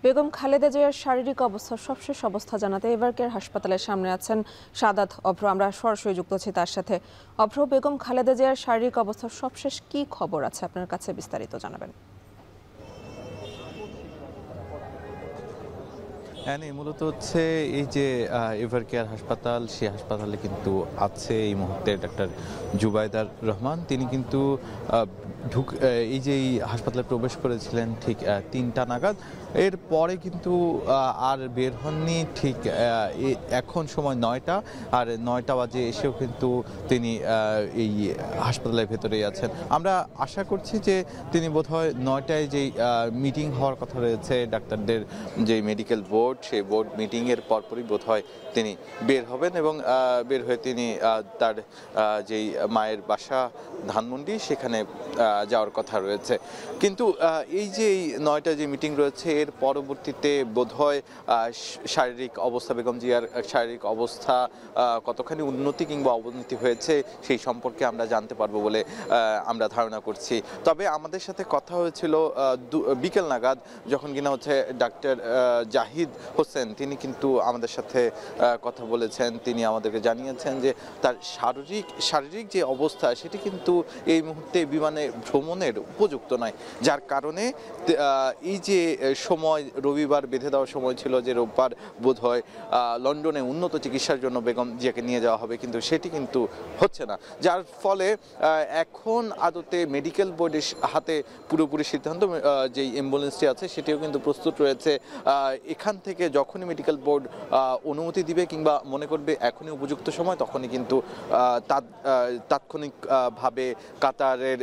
বেগম খালেদা জিয়ার শারীরিক অবস্থার সবশেষ অবস্থা জানাতে এভারকেয়ার হাসপাতালের সামনে আছেন সাদাত অভ্র। আমরা সরাসরি যুক্ত আছি তার সাথে। অভ্র, বেগম খালেদা জিয়ার শারীরিক অবস্থার সবশেষ কি খবর আছে আপনার কাছে, বিস্তারিত জানাবেন। মূলত হচ্ছে এই যে এভারকেয়ার হাসপাতাল, সেই হাসপাতালে কিন্তু আছে এই মুহূর্তে ডাক্তার জুবাইদার রহমান। তিনি কিন্তু এই যে এই হাসপাতালে প্রবেশ করেছিলেন ঠিক ৩টা নাগাদ। এর পরে কিন্তু আর বের হননি। ঠিক এখন সময় ৯টা, আর ৯টা বাজে এসেও কিন্তু তিনি এই হাসপাতালের ভেতরেই আছেন। আমরা আশা করছি যে তিনি বোধহয় ৯টায় যেই মিটিং হওয়ার কথা রয়েছে ডাক্তারদের, যে মেডিকেল বোর্ড, সেই বোর্ড মিটিংয়ের পরপরই বোধহয় তিনি বের হবেন এবং বের হয়ে তিনি তার যেই মায়ের বাসা ধানমন্ডি, সেখানে যাওয়ার কথা রয়েছে। কিন্তু এই যে ৯টা যে মিটিং রয়েছে, এর পরবর্তীতে বোধহয় শারীরিক অবস্থা, বেগম জিয়ার শারীরিক অবস্থা কতখানি উন্নতি কিংবা অবনতি হয়েছে সেই সম্পর্কে আমরা জানতে পারবো বলে আমরা ধারণা করছি। তবে আমাদের সাথে কথা হয়েছিল বিকেল নাগাদ, যখন কিনা হচ্ছে ডাক্তার জাহিদ হোসেন, তিনি কিন্তু আমাদের সাথে কথা বলেছেন। তিনি আমাদেরকে জানিয়েছেন যে তার শারীরিক যে অবস্থা, সেটি কিন্তু এই মুহূর্তে বিমানে ভ্রমণের উপযুক্ত নয়, যার কারণে এই যে সময়, রবিবার বেঁধে দেওয়ার সময় ছিল যে রোববার বোধহয় লন্ডনে উন্নত চিকিৎসার জন্য বেগম জিয়াকে নিয়ে যাওয়া হবে, কিন্তু সেটি কিন্তু হচ্ছে না। যার ফলে এখন আদতে মেডিকেল বোর্ডের হাতে পুরোপুরি সিদ্ধান্ত। যেই অ্যাম্বুলেন্সটি আছে সেটিও কিন্তু প্রস্তুত রয়েছে। এখান থেকে যখনই মেডিকেল বোর্ড অনুমতি দিবে কিংবা মনে করবে এখনই উপযুক্ত সময়, তখনই কিন্তু তাৎক্ষণিকভাবে কাতারের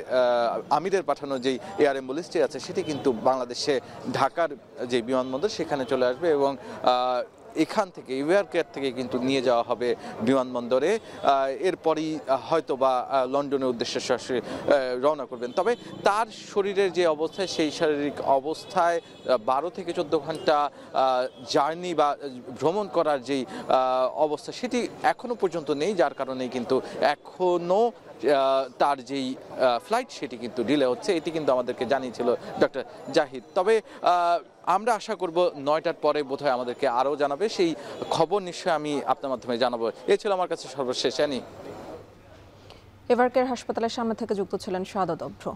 আমিরের পাঠানো যেই এয়ার অ্যাম্বুলেন্সটি আছে, সেটি কিন্তু বাংলাদেশে ঢাকার যে বিমানবন্দর, সেখানে চলে আসবে এবং এখান থেকে এভারকেয়ার থেকে কিন্তু নিয়ে যাওয়া হবে বিমানবন্দরে। এরপরই হয়তো বা লন্ডনের উদ্দেশ্যে সরাসরি রওনা করবেন। তবে তার শরীরের যে অবস্থায়, সেই শারীরিক অবস্থায় 12 থেকে 14 ঘন্টা জার্নি বা ভ্রমণ করার যেই অবস্থা, সেটি এখনো পর্যন্ত নেই, যার কারণেই কিন্তু এখনো তার যেই ফ্লাইট, সেটি কিন্তু ডিলে হচ্ছে। এটি কিন্তু আমাদেরকে জানিয়েছিল ডক্টর জাহিদ। তবে আমরা আশা করব ৯টার পরে বোধহয় আমাদেরকে আরও জানাবে, সেই খবর নিশ্চয়ই আমি আপনার মাধ্যমে জানাবো। এ ছিল আমার কাছে সর্বশেষ। এভারকেয়ার হাসপাতালের সামনে থেকে যুক্ত ছিলেন সাদাত অভ্র।